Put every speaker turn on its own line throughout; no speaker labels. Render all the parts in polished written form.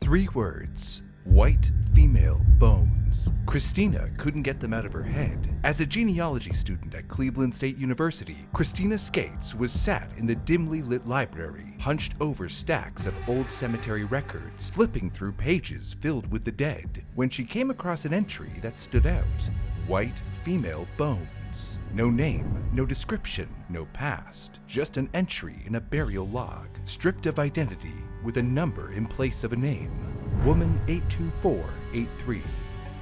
3 words. White female bones. Christina couldn't get them out of her head. As a genealogy student at Cleveland State University, Christina Scates was sat in the dimly lit library, hunched over stacks of old cemetery records, flipping through pages filled with the dead, when she came across an entry that stood out. White female bones. No name, no description, no past. Just an entry in a burial log, stripped of identity, with a number in place of a name. Woman 82483.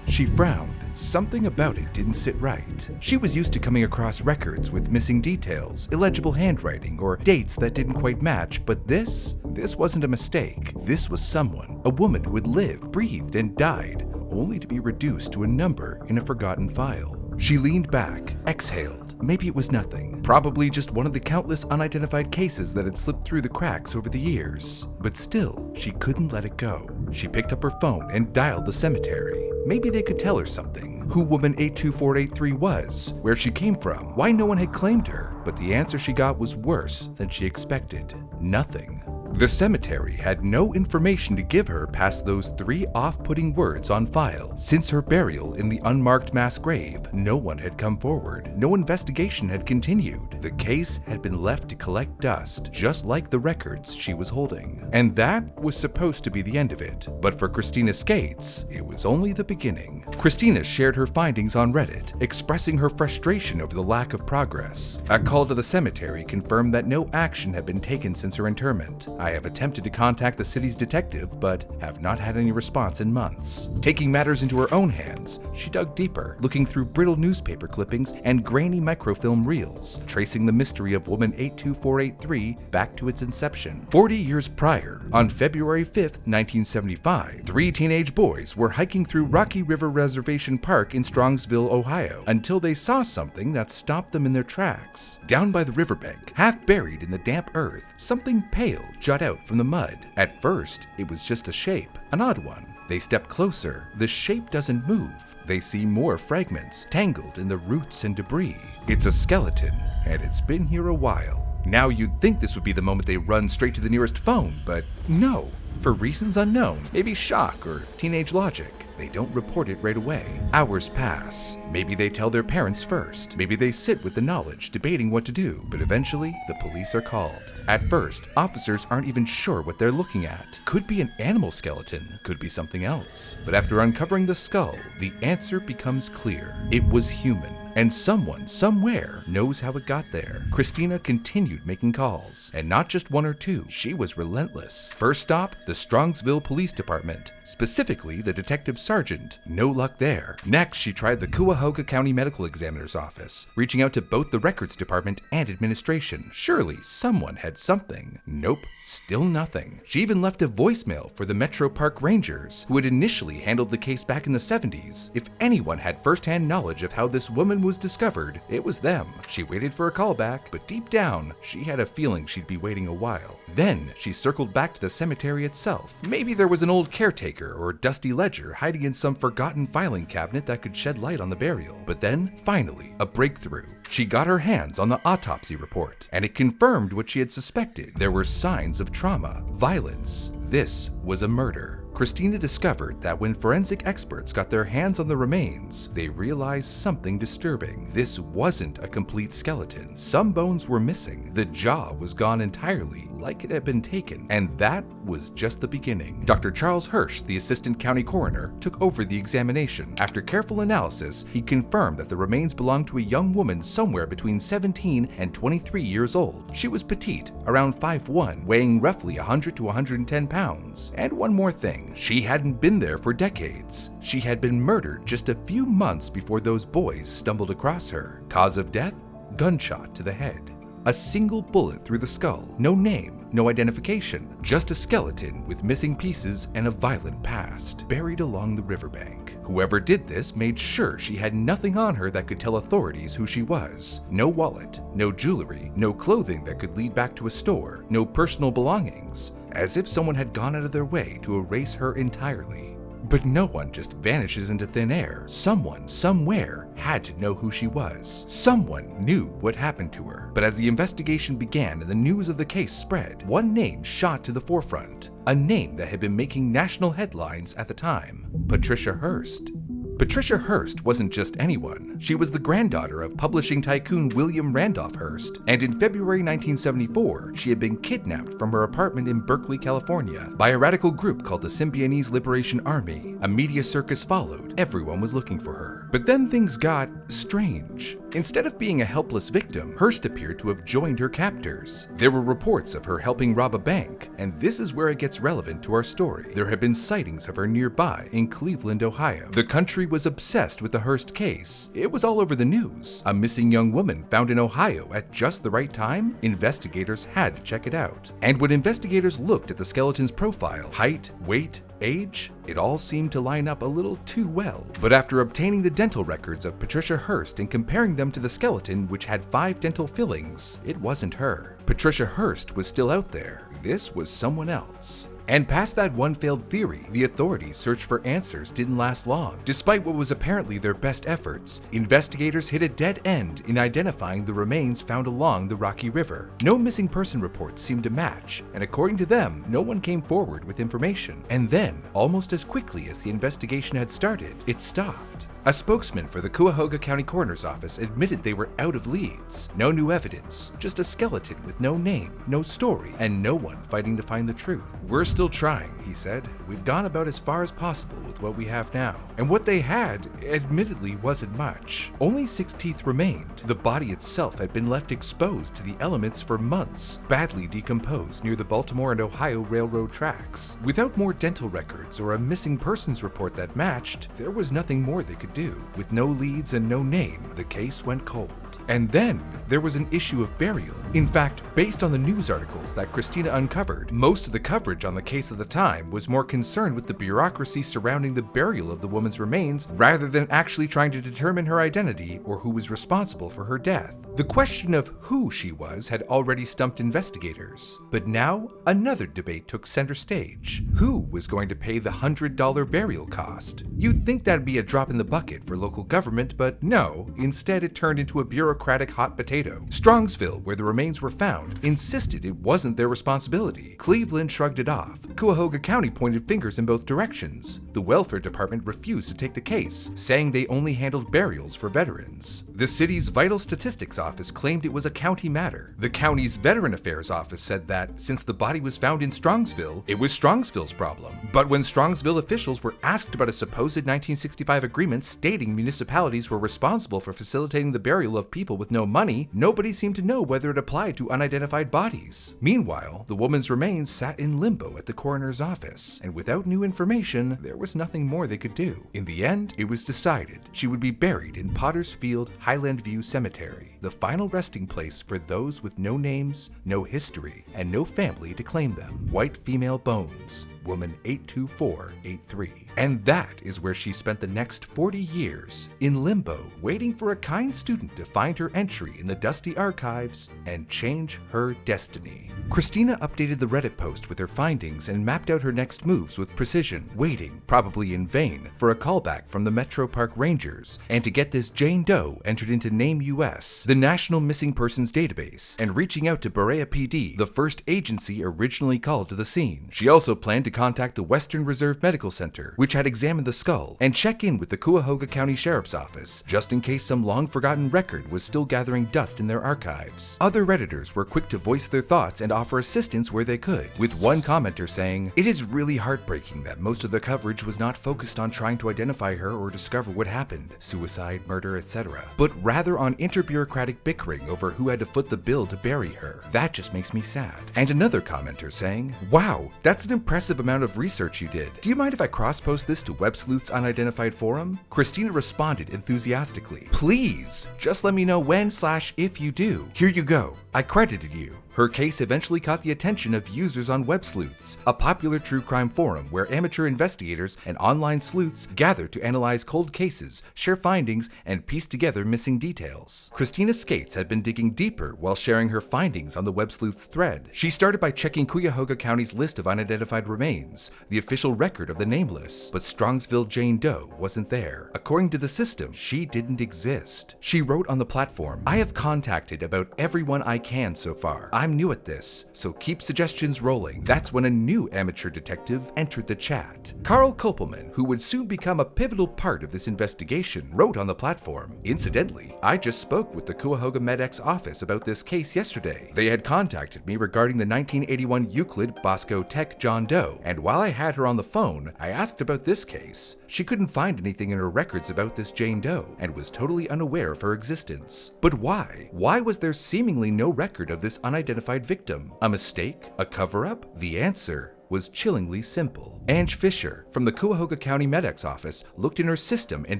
She frowned. Something about it didn't sit right. She was used to coming across records with missing details, illegible handwriting, or dates that didn't quite match, but this wasn't a mistake. This was someone, a woman who had lived, breathed, and died, only to be reduced to a number in a forgotten file. She leaned back, exhaled. Maybe it was nothing. Probably just one of the countless unidentified cases that had slipped through the cracks over the years. But still, she couldn't let it go. She picked up her phone and dialed the cemetery. Maybe they could tell her something. Who woman 82483 was, where she came from, why no one had claimed her. But the answer she got was worse than she expected. Nothing. The cemetery had no information to give her past those 3 off-putting words on file. Since her burial in the unmarked mass grave, no one had come forward. No investigation had continued. The case had been left to collect dust, just like the records she was holding. And that was supposed to be the end of it. But for Christina Scates, it was only the beginning. Christina shared her findings on Reddit, expressing her frustration over the lack of progress. A call to the cemetery confirmed that no action had been taken since her interment. I have attempted to contact the city's detective, but have not had any response in months. Taking matters into her own hands, she dug deeper, looking through brittle newspaper clippings and grainy microfilm reels, tracing the mystery of woman 82483 back to its inception. 40 years prior, on February 5th, 1975, 3 teenage boys were hiking through Rocky River Reservation Park in Strongsville, Ohio, until they saw something that stopped them in their tracks. Down by the riverbank, half buried in the damp earth, something pale jut out from the mud. At first, it was just a shape, an odd one. They step closer. The shape doesn't move. They see more fragments, tangled in the roots and debris. It's a skeleton, and it's been here a while. Now you'd think this would be the moment they run straight to the nearest phone, but no. For reasons unknown, maybe shock or teenage logic, they don't report it right away. Hours pass. Maybe they tell their parents first. Maybe they sit with the knowledge, debating what to do, but eventually the police are called. At first, officers aren't even sure what they're looking at. Could be an animal skeleton, could be something else. But after uncovering the skull, the answer becomes clear. It was human. And someone, somewhere, knows how it got there. Christina continued making calls, and not just 1 or 2. She was relentless. First stop, the Strongsville Police Department, specifically the detective sergeant. No luck there. Next, she tried the Cuyahoga County Medical Examiner's office, reaching out to both the records department and administration. Surely someone had something. Nope, still nothing. She even left a voicemail for the Metro Park Rangers, who had initially handled the case back in the 70s. If anyone had first-hand knowledge of how this woman was discovered, it was them. She waited for a call back, but deep down, she had a feeling she'd be waiting a while. Then, she circled back to the cemetery itself. Maybe there was an old caretaker or dusty ledger hiding in some forgotten filing cabinet that could shed light on the burial. But then, finally, a breakthrough. She got her hands on the autopsy report, and it confirmed what she had suspected. There were signs of trauma, violence. This was a murder. Christina discovered that when forensic experts got their hands on the remains, they realized something disturbing. This wasn't a complete skeleton. Some bones were missing. The jaw was gone entirely, like it had been taken, and that was just the beginning. Dr. Charles Hirsch, the assistant county coroner, took over the examination. After careful analysis, he confirmed that the remains belonged to a young woman somewhere between 17 and 23 years old. She was petite, around 5'1", weighing roughly 100 to 110 pounds. And one more thing. She hadn't been there for decades. She had been murdered just a few months before those boys stumbled across her. Cause of death? Gunshot to the head. A single bullet through the skull. No name, no identification. Just a skeleton with missing pieces and a violent past, buried along the riverbank. Whoever did this made sure she had nothing on her that could tell authorities who she was. No wallet, no jewelry, no clothing that could lead back to a store, no personal belongings. As if someone had gone out of their way to erase her entirely. But no one just vanishes into thin air. Someone, somewhere, had to know who she was. Someone knew what happened to her. But as the investigation began and the news of the case spread, one name shot to the forefront. A name that had been making national headlines at the time: Patricia Hearst. Patricia Hearst wasn't just anyone. She was the granddaughter of publishing tycoon William Randolph Hearst, and in February 1974, she had been kidnapped from her apartment in Berkeley, California, by a radical group called the Symbionese Liberation Army. A media circus followed. Everyone was looking for her. But then things got strange. Instead of being a helpless victim, Hearst appeared to have joined her captors. There were reports of her helping rob a bank, and this is where it gets relevant to our story. There had been sightings of her nearby in Cleveland, Ohio. The country was obsessed with the Hearst case. It was all over the news. A missing young woman found in Ohio at just the right time? Investigators had to check it out. And when investigators looked at the skeleton's profile, height, weight, age, it all seemed to line up a little too well. But after obtaining the dental records of Patricia Hearst and comparing them to the skeleton, which had 5 dental fillings, it wasn't her. Patricia Hearst was still out there. This was someone else. And past that one failed theory, the authorities' search for answers didn't last long. Despite what was apparently their best efforts, investigators hit a dead end in identifying the remains found along the Rocky River. No missing person reports seemed to match, and according to them, no one came forward with information. And then, almost as quickly as the investigation had started, it stopped. A spokesman for the Cuyahoga County Coroner's Office admitted they were out of leads. No new evidence, just a skeleton with no name, no story, and no one fighting to find the truth. "We're still trying," he said. "We've gone about as far as possible with what we have now." And what they had, admittedly, wasn't much. Only 6 teeth remained. The body itself had been left exposed to the elements for months, badly decomposed near the Baltimore and Ohio Railroad tracks. Without more dental records or a missing persons report that matched, there was nothing more they could do. With no leads and no name, the case went cold. And then there was an issue of burial. In fact, based on the news articles that Christina uncovered, most of the coverage on the case at the time was more concerned with the bureaucracy surrounding the burial of the woman's remains rather than actually trying to determine her identity or who was responsible for her death. The question of who she was had already stumped investigators. But now, another debate took center stage. Who was going to pay the $100 burial cost? You'd think that'd be a drop in the bucket for local government, but no. Instead, it turned into a bureaucratic hot potato. Strongsville, where the remains were found, insisted it wasn't their responsibility. Cleveland shrugged it off. Cuyahoga County pointed fingers in both directions. The welfare department refused to take the case, saying they only handled burials for veterans. The city's vital statistics office claimed it was a county matter. The county's Veteran Affairs office said that, since the body was found in Strongsville, it was Strongsville's problem. But when Strongsville officials were asked about a supposed 1965 agreement stating municipalities were responsible for facilitating the burial of people with no money, nobody seemed to know whether it applied to unidentified bodies. Meanwhile, the woman's remains sat in limbo at the coroner's office, and without new information, there was nothing more they could do. In the end, it was decided she would be buried in Potter's Field Highland View Cemetery, the final resting place for those with no names, no history, and no family to claim them. White female bones, woman 82483. And that is where she spent the next 40 years, in limbo, waiting for a kind student to find her entry in the dusty archives and change her destiny. Christina updated the Reddit post with her findings and mapped out her next moves with precision, waiting, probably in vain, for a callback from the Metro Park Rangers, and to get this Jane Doe entered into Name US, the National Missing Persons Database, and reaching out to Berea PD, the first agency originally called to the scene. She also planned to contact the Western Reserve Medical Center, which had examined the skull, and check in with the Cuyahoga County Sheriff's Office, just in case some long-forgotten record was still gathering dust in their archives. Other Redditors were quick to voice their thoughts and offer assistance where they could, with one commenter saying, "It is really heartbreaking that most of the coverage was not focused on trying to identify her or discover what happened, suicide, murder, etc., but rather on interbureaucratic bickering over who had to foot the bill to bury her. That just makes me sad." And another commenter saying, "Wow, that's an impressive amount of research you did. Do you mind if I cross-post this to Web Sleuth's Unidentified Forum?" Christina responded enthusiastically, "Please, just let me know when/if you do. Here you go. I credited you." Her case eventually caught the attention of users on Web Sleuths, a popular true crime forum where amateur investigators and online sleuths gather to analyze cold cases, share findings, and piece together missing details. Christina Scates had been digging deeper while sharing her findings on the Web Sleuths thread. She started by checking Cuyahoga County's list of unidentified remains, the official record of the nameless, but Strongsville Jane Doe wasn't there. According to the system, she didn't exist. She wrote on the platform, "I have contacted about everyone I can so far. I'm new at this, so keep suggestions rolling." That's when a new amateur detective entered the chat. Carl Kopelman, who would soon become a pivotal part of this investigation, wrote on the platform, "Incidentally, I just spoke with the Cuyahoga MedX office about this case yesterday. They had contacted me regarding the 1981 Euclid Bosco Tech John Doe, and while I had her on the phone, I asked about this case. She couldn't find anything in her records about this Jane Doe, and was totally unaware of her existence. But why? Why was there seemingly no record of this unidentified victim? A mistake? A cover-up? The answer was chillingly simple. Ange Fisher from the Cuyahoga County MedX office looked in her system and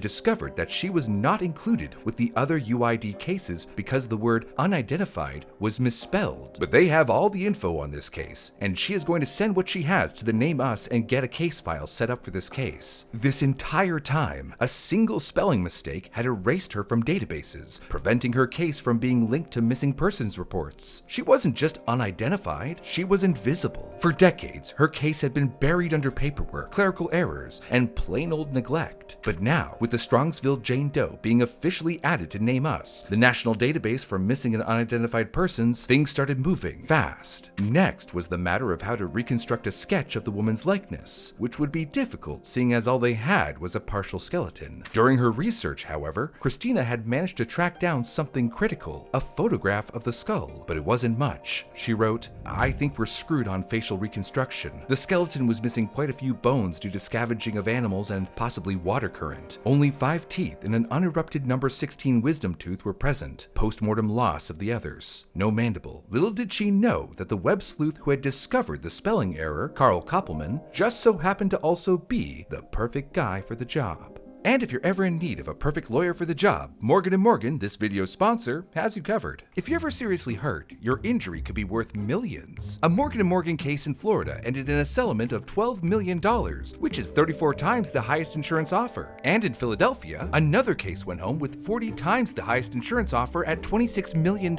discovered that she was not included with the other UID cases because the word unidentified was misspelled. But they have all the info on this case, and she is going to send what she has to the Name Us and get a case file set up for this case. This entire time, a single spelling mistake had erased her from databases, preventing her case from being linked to missing persons reports. She wasn't just unidentified, she was invisible. For decades, her case had been buried under paperwork, clerical errors, and plain old neglect. But now, with the Strongsville Jane Doe being officially added to Name Us, the national database for missing and unidentified persons, things started moving fast. Next was the matter of how to reconstruct a sketch of the woman's likeness, which would be difficult seeing as all they had was a partial skeleton. During her research, however, Christina had managed to track down something critical, a photograph of the skull, but it wasn't much. She wrote, "I think we're screwed on facial reconstruction. The skeleton was missing quite a few bones due to scavenging of animals and possibly water current. Only 5 teeth and an unerupted number 16 wisdom tooth were present, post-mortem loss of the others. No mandible." Little did she know that the web sleuth who had discovered the spelling error, Carl Kopelman, just so happened to also be the perfect guy for the job. And if you're ever in need of a perfect lawyer for the job, Morgan & Morgan, this video's sponsor, has you covered. If you're ever seriously hurt, your injury could be worth millions. A Morgan & Morgan case in Florida ended in a settlement of $12 million, which is 34 times the highest insurance offer. And in Philadelphia, another case went home with 40 times the highest insurance offer at $26 million.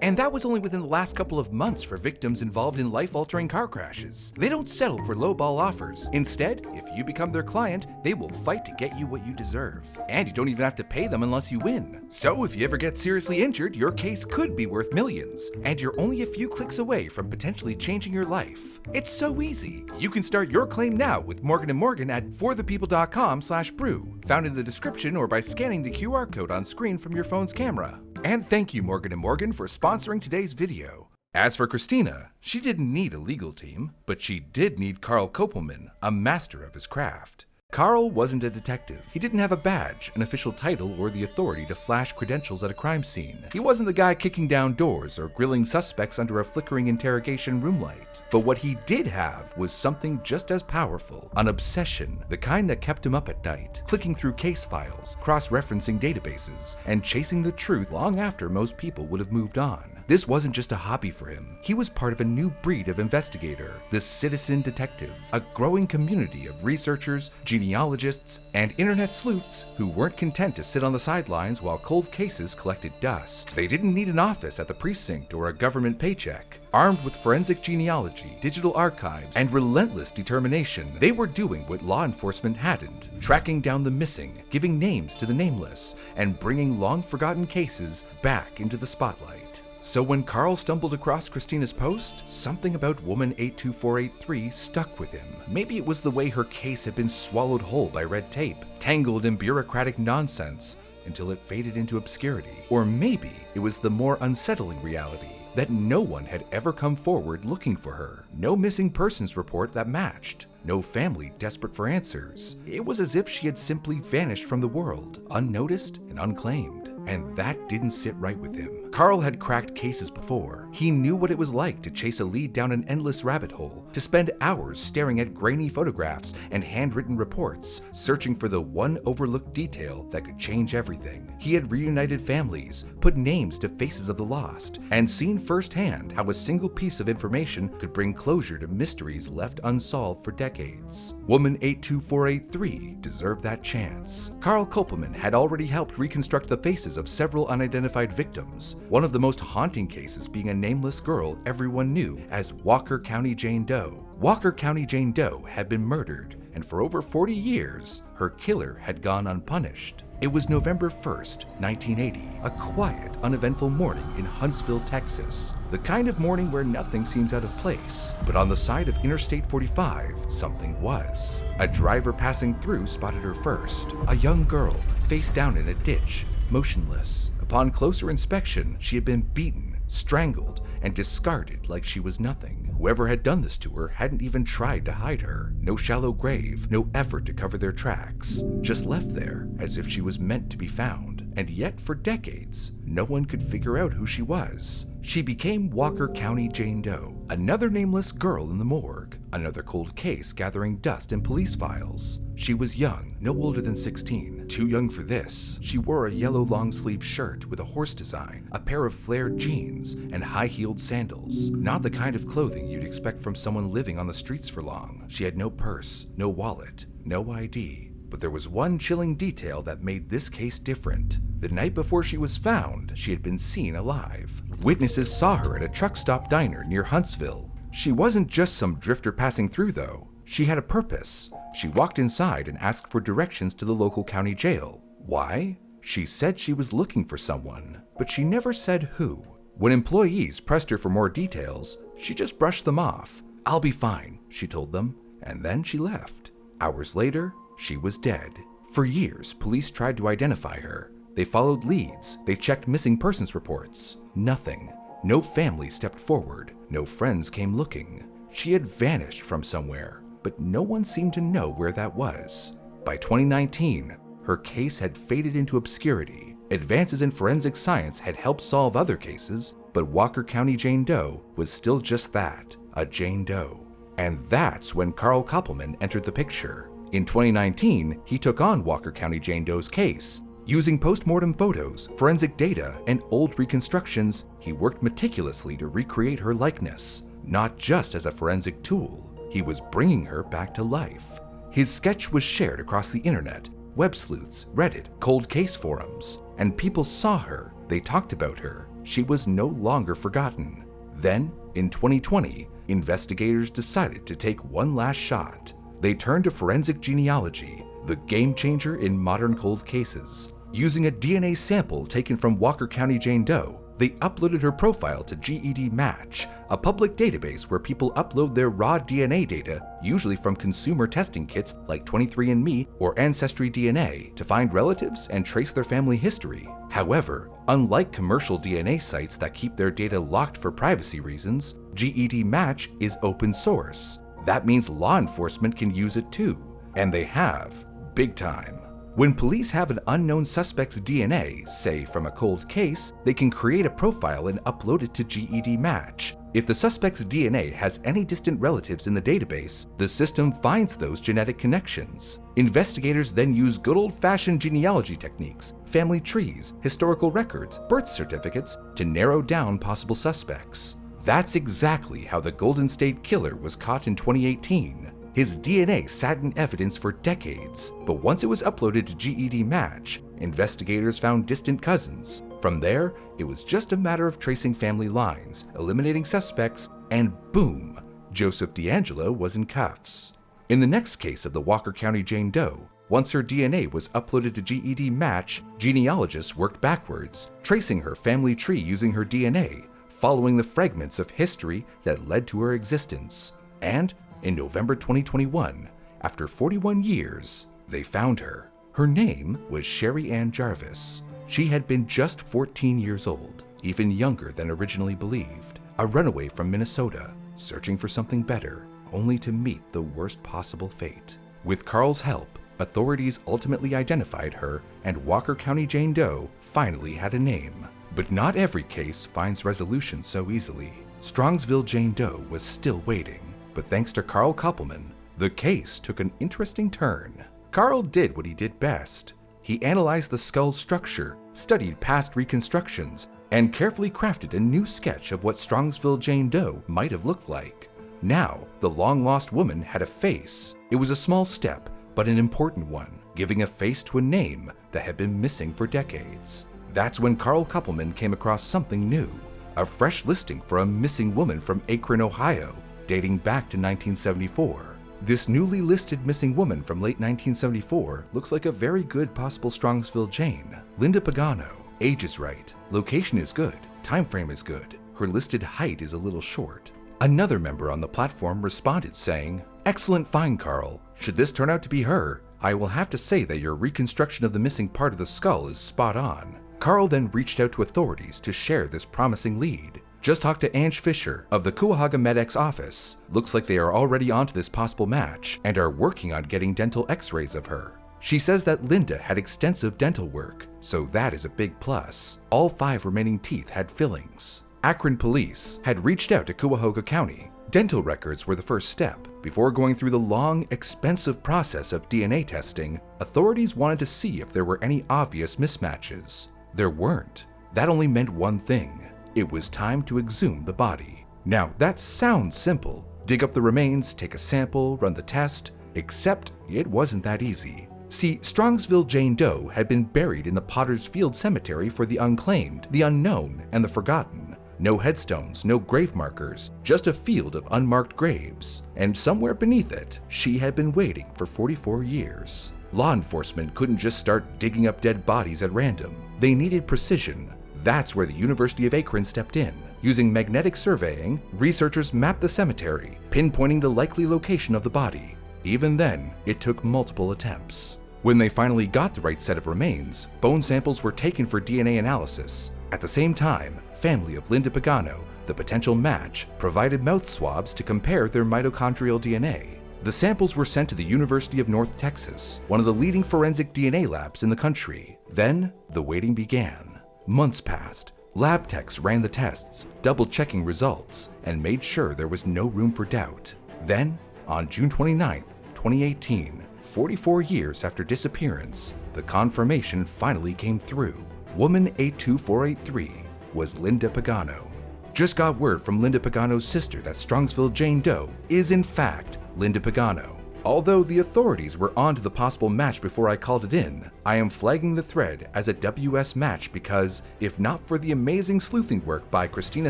And that was only within the last couple of months for victims involved in life-altering car crashes. They don't settle for lowball offers. Instead, if you become their client, they will fight to get you what you deserve. And you don't even have to pay them unless you win. So if you ever get seriously injured, your case could be worth millions. And you're only a few clicks away from potentially changing your life. It's so easy. You can start your claim now with Morgan & Morgan at forthepeople.com/brew, found in the description or by scanning the QR code on screen from your phone's camera. And thank you, Morgan & Morgan, for sponsoring today's video. As for Christina, she didn't need a legal team, but she did need Carl Kopelman, a master of his craft. Carl wasn't a detective. He didn't have a badge, an official title, or the authority to flash credentials at a crime scene. He wasn't the guy kicking down doors or grilling suspects under a flickering interrogation room light. But what he did have was something just as powerful, an obsession, the kind that kept him up at night, clicking through case files, cross-referencing databases, and chasing the truth long after most people would have moved on. This wasn't just a hobby for him. He was part of a new breed of investigator, the citizen detective, a growing community of researchers, genealogists, and internet sleuths who weren't content to sit on the sidelines while cold cases collected dust. They didn't need an office at the precinct or a government paycheck. Armed with forensic genealogy, digital archives, and relentless determination, they were doing what law enforcement hadn't, tracking down the missing, giving names to the nameless, and bringing long-forgotten cases back into the spotlight. So when Carl stumbled across Christina's post, something about woman 82483 stuck with him. Maybe it was the way her case had been swallowed whole by red tape, tangled in bureaucratic nonsense until it faded into obscurity. Or maybe it was the more unsettling reality that no one had ever come forward looking for her. No missing persons report that matched. No family desperate for answers. It was as if she had simply vanished from the world, unnoticed and unclaimed. And that didn't sit right with him. Carl had cracked cases before. He knew what it was like to chase a lead down an endless rabbit hole, to spend hours staring at grainy photographs and handwritten reports, searching for the one overlooked detail that could change everything. He had reunited families, put names to faces of the lost, and seen firsthand how a single piece of information could bring closure to mysteries left unsolved for decades. Woman 82483 deserved that chance. Carl Kopelman had already helped reconstruct the faces of several unidentified victims, one of the most haunting cases being a nameless girl everyone knew as Walker County Jane Doe. Walker County Jane Doe had been murdered, and for over 40 years, her killer had gone unpunished. It was November 1st, 1980, a quiet, uneventful morning in Huntsville, Texas. The kind of morning where nothing seems out of place. But on the side of Interstate 45, something was. A driver passing through spotted her first. A young girl, face down in a ditch, motionless. Upon closer inspection, she had been beaten, strangled, and discarded like she was nothing. Whoever had done this to her hadn't even tried to hide her. No shallow grave, no effort to cover their tracks. Just left there, as if she was meant to be found. And yet, for decades, no one could figure out who she was. She became Walker County Jane Doe, another nameless girl in the morgue, another cold case gathering dust in police files. She was young, no older than 16. Too young for this. She wore a yellow long-sleeve shirt with a horse design, a pair of flared jeans, and high-heeled sandals. Not the kind of clothing you'd expect from someone living on the streets for long. She had no purse, no wallet, no ID. But there was one chilling detail that made this case different. The night before she was found, she had been seen alive. Witnesses saw her at a truck stop diner near Huntsville. She wasn't just some drifter passing through, though. She had a purpose. She walked inside and asked for directions to the local county jail. Why? She said she was looking for someone, but she never said who. When employees pressed her for more details, she just brushed them off. "I'll be fine," she told them, and then she left. Hours later, she was dead. For years, police tried to identify her. They followed leads. They checked missing persons reports. Nothing. No family stepped forward. No friends came looking. She had vanished from somewhere, but no one seemed to know where that was. By 2019, her case had faded into obscurity. Advances in forensic science had helped solve other cases, but Walker County Jane Doe was still just that, a Jane Doe. And that's when Carl Kopelman entered the picture. In 2019, he took on Walker County Jane Doe's case. Using post-mortem photos, forensic data, and old reconstructions, he worked meticulously to recreate her likeness. Not just as a forensic tool, he was bringing her back to life. His sketch was shared across the internet, web sleuths, Reddit, cold case forums, and people saw her. They talked about her. She was no longer forgotten. Then, in 2020, investigators decided to take one last shot. They turned to forensic genealogy, the game changer in modern cold cases. Using a DNA sample taken from Walker County Jane Doe, they uploaded her profile to GED Match, a public database where people upload their raw DNA data, usually from consumer testing kits like 23andMe or Ancestry DNA, to find relatives and trace their family history. However, unlike commercial DNA sites that keep their data locked for privacy reasons, GED Match is open source. That means law enforcement can use it too, and they have, big time. When police have an unknown suspect's DNA, say from a cold case, they can create a profile and upload it to GED Match. If the suspect's DNA has any distant relatives in the database, the system finds those genetic connections. Investigators then use good old-fashioned genealogy techniques, family trees, historical records, birth certificates, to narrow down possible suspects. That's exactly how the Golden State Killer was caught in 2018. His DNA sat in evidence for decades, but once it was uploaded to GED Match, investigators found distant cousins. From there, it was just a matter of tracing family lines, eliminating suspects, and boom, Joseph D'Angelo was in cuffs. In the next case of the Walker County Jane Doe, once her DNA was uploaded to GED Match, genealogists worked backwards, tracing her family tree using her DNA, following the fragments of history that led to her existence. And in November 2021, after 41 years, they found her. Her name was Sherry Ann Jarvis. She had been just 14 years old, even younger than originally believed, a runaway from Minnesota, searching for something better, only to meet the worst possible fate. With Carl's help, authorities ultimately identified her, and Walker County Jane Doe finally had a name. But not every case finds resolution so easily. Strongsville Jane Doe was still waiting. But thanks to Carl Koppelman, the case took an interesting turn. Carl did what he did best. He analyzed the skull's structure, studied past reconstructions, and carefully crafted a new sketch of what Strongsville Jane Doe might have looked like. Now, the long-lost woman had a face. It was a small step, but an important one, giving a face to a name that had been missing for decades. That's when Carl Koppelman came across something new, a fresh listing for a missing woman from Akron, Ohio, dating back to 1974. This newly listed missing woman from late 1974 looks like a very good possible Strongsville Jane. Linda Pagano. Age is right, location is good, time frame is good, her listed height is a little short. Another member on the platform responded saying, "Excellent find, Carl. Should this turn out to be her, I will have to say that your reconstruction of the missing part of the skull is spot on." Carl then reached out to authorities to share this promising lead. Just talked to Ange Fisher of the Cuyahoga MedX office. Looks like they are already onto this possible match and are working on getting dental x-rays of her. She says that Linda had extensive dental work, so that is a big plus. All 5 remaining teeth had fillings. Akron police had reached out to Cuyahoga County. Dental records were the first step. Before going through the long, expensive process of DNA testing, authorities wanted to see if there were any obvious mismatches. There weren't. That only meant one thing. It was time to exhume the body. Now, that sounds simple. Dig up the remains, take a sample, run the test, except it wasn't that easy. See, Strongsville Jane Doe had been buried in the Potter's Field Cemetery for the unclaimed, the unknown, and the forgotten. No headstones, no grave markers, just a field of unmarked graves. And somewhere beneath it, she had been waiting for 44 years. Law enforcement couldn't just start digging up dead bodies at random. They needed precision. That's where the University of Akron stepped in. Using magnetic surveying, researchers mapped the cemetery, pinpointing the likely location of the body. Even then, it took multiple attempts. When they finally got the right set of remains, bone samples were taken for DNA analysis. At the same time, family of Linda Pagano, the potential match, provided mouth swabs to compare their mitochondrial DNA. The samples were sent to the University of North Texas, one of the leading forensic DNA labs in the country. Then, the waiting began. Months passed. Lab techs ran the tests, double-checking results, and made sure there was no room for doubt. Then, on June 29, 2018, 44 years after disappearance, the confirmation finally came through. Woman 82483 was Linda Pagano. Just got word from Linda Pagano's sister that Strongsville Jane Doe is in fact Linda Pagano. Although the authorities were on to the possible match before I called it in, I am flagging the thread as a WS match because, if not for the amazing sleuthing work by Christina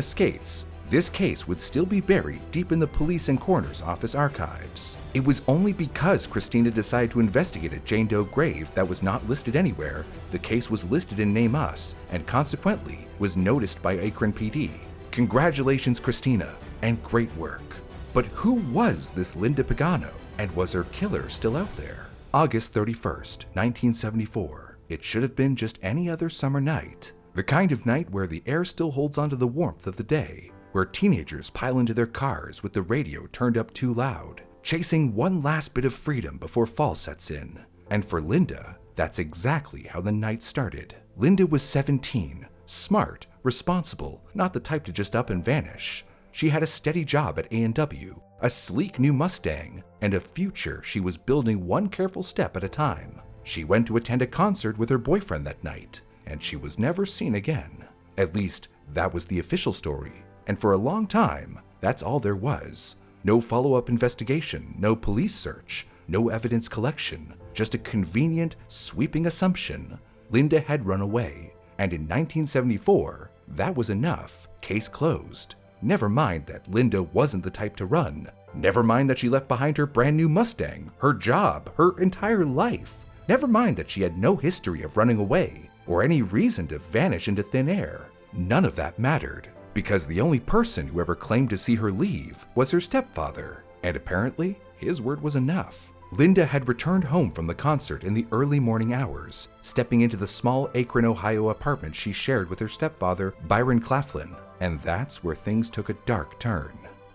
Scates, this case would still be buried deep in the police and coroner's office archives. It was only because Christina decided to investigate a Jane Doe grave that was not listed anywhere, the case was listed in Name Us, and consequently was noticed by Akron PD. Congratulations, Christina, and great work. But who was this Linda Pagano, and was her killer still out there? August 31st, 1974. It should have been just any other summer night. The kind of night where the air still holds onto the warmth of the day, where teenagers pile into their cars with the radio turned up too loud, chasing one last bit of freedom before fall sets in. And for Linda, that's exactly how the night started. Linda was 17, smart, responsible, not the type to just up and vanish. She had a steady job at A&W, a sleek new Mustang, and a future she was building one careful step at a time. She went to attend a concert with her boyfriend that night, and she was never seen again. At least, that was the official story. And for a long time, that's all there was. No follow-up investigation, no police search, no evidence collection, just a convenient, sweeping assumption. Linda had run away, and in 1974, that was enough. Case closed. Never mind that Linda wasn't the type to run. Never mind that she left behind her brand new Mustang, her job, her entire life. Never mind that she had no history of running away, or any reason to vanish into thin air. None of that mattered, because the only person who ever claimed to see her leave was her stepfather, and apparently his word was enough. Linda had returned home from the concert in the early morning hours, stepping into the small Akron, Ohio apartment she shared with her stepfather, Byron Claflin, and that's where things took a dark turn.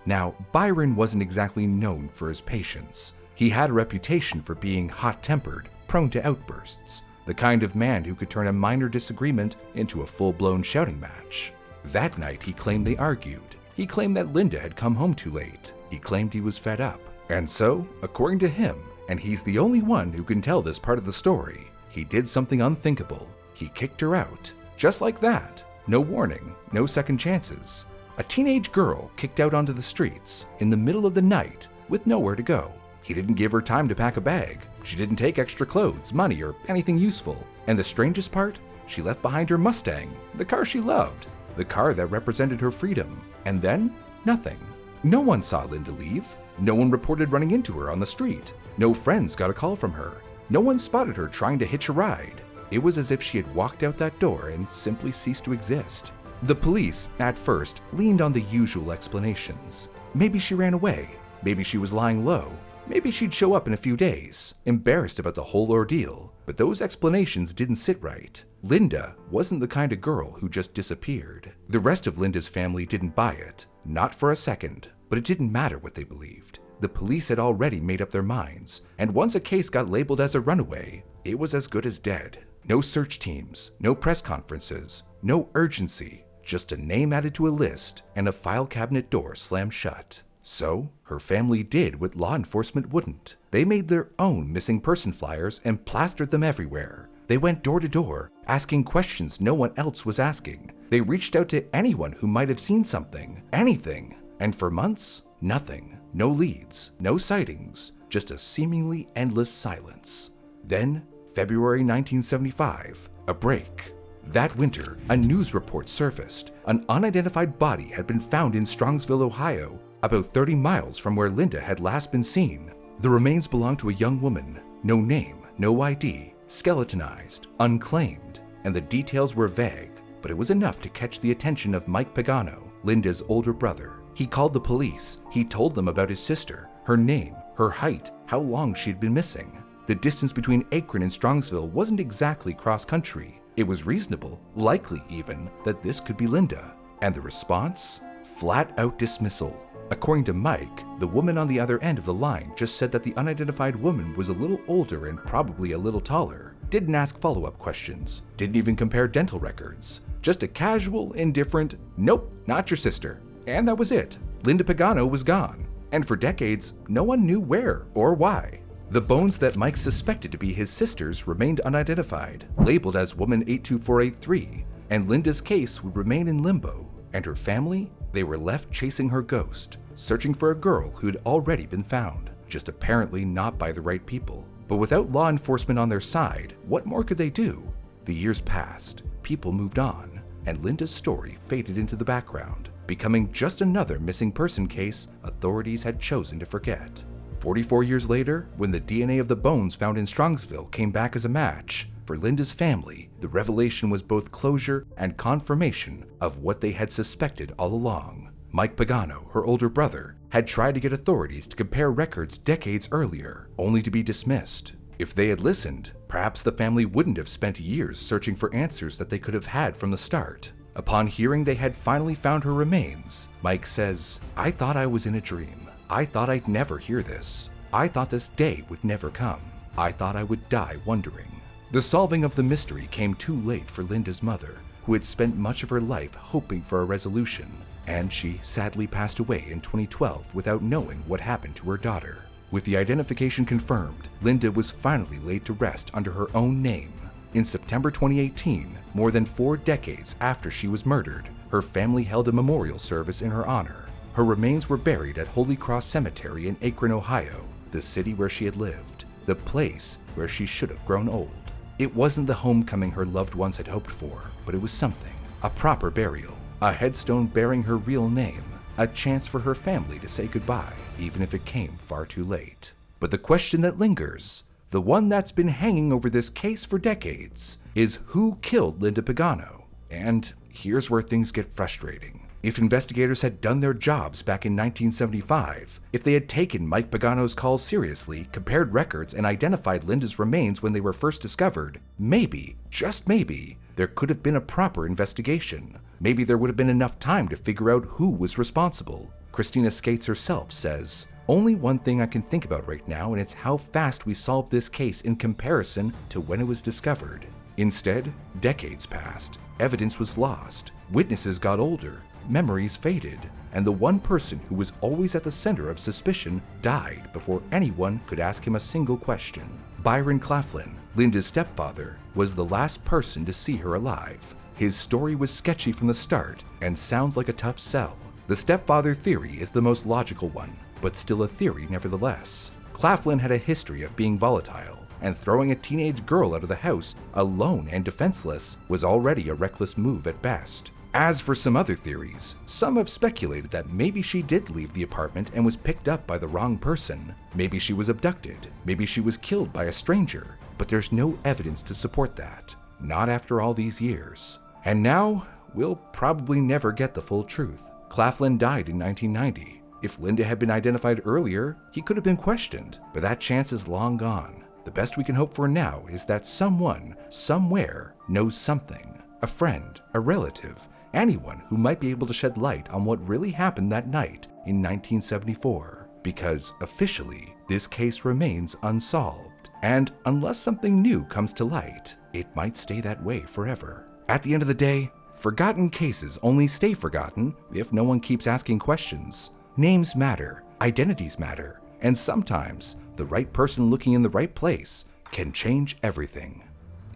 Now, Byron wasn't exactly known for his patience. He had a reputation for being hot-tempered, prone to outbursts, the kind of man who could turn a minor disagreement into a full-blown shouting match. That night, he claimed they argued. He claimed that Linda had come home too late. He He claimed he was fed up. And so, according to him, and he's the only one who can tell this part of the story, he did something unthinkable. He kicked her out. Just like that. No warning, no second chances. A teenage girl kicked out onto the streets in the middle of the night with nowhere to go. He didn't give her time to pack a bag. She didn't take extra clothes, money, or anything useful. And the strangest part? She left behind her Mustang, the car she loved, the car that represented her freedom. And then, nothing. No one saw Linda leave. No one reported running into her on the street. No friends got a call from her. No one spotted her trying to hitch a ride. It was as if she had walked out that door and simply ceased to exist. The police, at first, leaned on the usual explanations. Maybe she ran away. Maybe she was lying low. Maybe she'd show up in a few days, embarrassed about the whole ordeal. But those explanations didn't sit right. Linda wasn't the kind of girl who just disappeared. The rest of Linda's family didn't buy it. Not for a second. But it didn't matter what they believed. The police had already made up their minds, and once a case got labeled as a runaway, it was as good as dead. No search teams, no press conferences, no urgency, just a name added to a list and a file cabinet door slammed shut. So, her family did what law enforcement wouldn't. They made their own missing person flyers and plastered them everywhere. They went door to door, asking questions no one else was asking. They reached out to anyone who might have seen something, anything. And for months, nothing. No leads, no sightings, just a seemingly endless silence. Then, February 1975, a break. That winter, a news report surfaced. An unidentified body had been found in Strongsville, Ohio, about 30 miles from where Linda had last been seen. The remains belonged to a young woman. No name, no ID, skeletonized, unclaimed, and the details were vague, but it was enough to catch the attention of Mike Pagano, Linda's older brother. He called the police. He told them about his sister, her name, her height, how long she'd been missing. The distance between Akron and Strongsville wasn't exactly cross-country. It was reasonable, likely even, that this could be Linda. And the response? Flat-out dismissal. According to Mike, the woman on the other end of the line just said that the unidentified woman was a little older and probably a little taller. Didn't ask follow-up questions. Didn't even compare dental records. Just a casual, indifferent, nope, not your sister. And that was it. Linda Pagano was gone. And for decades, no one knew where or why. The bones that Mike suspected to be his sister's remained unidentified, labeled as Woman 82483, and Linda's case would remain in limbo. And her family? They were left chasing her ghost, searching for a girl who'd already been found, just apparently not by the right people. But without law enforcement on their side, what more could they do? The years passed, people moved on, and Linda's story faded into the background, becoming just another missing person case authorities had chosen to forget. 44 years later, when the DNA of the bones found in Strongsville came back as a match, for Linda's family, the revelation was both closure and confirmation of what they had suspected all along. Mike Pagano, her older brother, had tried to get authorities to compare records decades earlier, only to be dismissed. If they had listened, perhaps the family wouldn't have spent years searching for answers that they could have had from the start. Upon hearing they had finally found her remains, Mike says, "I thought I was in a dream. I thought I'd never hear this. I thought this day would never come. I thought I would die wondering." The solving of the mystery came too late for Linda's mother, who had spent much of her life hoping for a resolution, and she sadly passed away in 2012 without knowing what happened to her daughter. With the identification confirmed, Linda was finally laid to rest under her own name. In September 2018, more than 4 decades after she was murdered, her family held a memorial service in her honor. Her remains were buried at Holy Cross Cemetery in Akron, Ohio, the city where she had lived, the place where she should have grown old. It wasn't the homecoming her loved ones had hoped for, but it was something, a proper burial, a headstone bearing her real name, a chance for her family to say goodbye, even if it came far too late. But the question that lingers, the one that's been hanging over this case for decades, is who killed Linda Pagano? And here's where things get frustrating. If investigators had done their jobs back in 1975, if they had taken Mike Pagano's calls seriously, compared records, and identified Linda's remains when they were first discovered, maybe, just maybe, there could have been a proper investigation. Maybe there would have been enough time to figure out who was responsible. Christina Scates herself says, "Only one thing I can think about right now, and it's how fast we solved this case in comparison to when it was discovered. Instead, decades passed, evidence was lost, witnesses got older, memories faded, and the one person who was always at the center of suspicion died before anyone could ask him a single question. Byron Claflin, Linda's stepfather, was the last person to see her alive. His story was sketchy from the start and sounds like a tough sell. The stepfather theory is the most logical one, but still a theory nevertheless. Claflin had a history of being volatile, and throwing a teenage girl out of the house alone and defenseless was already a reckless move at best. As for some other theories, some have speculated that maybe she did leave the apartment and was picked up by the wrong person. Maybe she was abducted, maybe she was killed by a stranger, but there's no evidence to support that. Not after all these years. And now, we'll probably never get the full truth. Claflin died in 1990. If Linda had been identified earlier, he could have been questioned, but that chance is long gone. The best we can hope for now is that someone, somewhere, knows something. A friend, a relative, anyone who might be able to shed light on what really happened that night in 1974. Because, officially, this case remains unsolved. And unless something new comes to light, it might stay that way forever. At the end of the day, forgotten cases only stay forgotten if no one keeps asking questions. Names matter, identities matter, and sometimes the right person looking in the right place can change everything.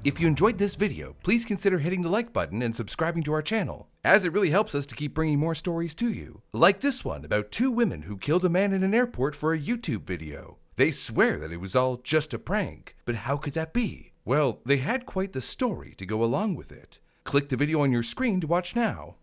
If you enjoyed this video, please consider hitting the like button and subscribing to our channel, as it really helps us to keep bringing more stories to you. Like this one about two women who killed a man in an airport for a YouTube video. They swear that it was all just a prank, but how could that be? Well, they had quite the story to go along with it. Click the video on your screen to watch now.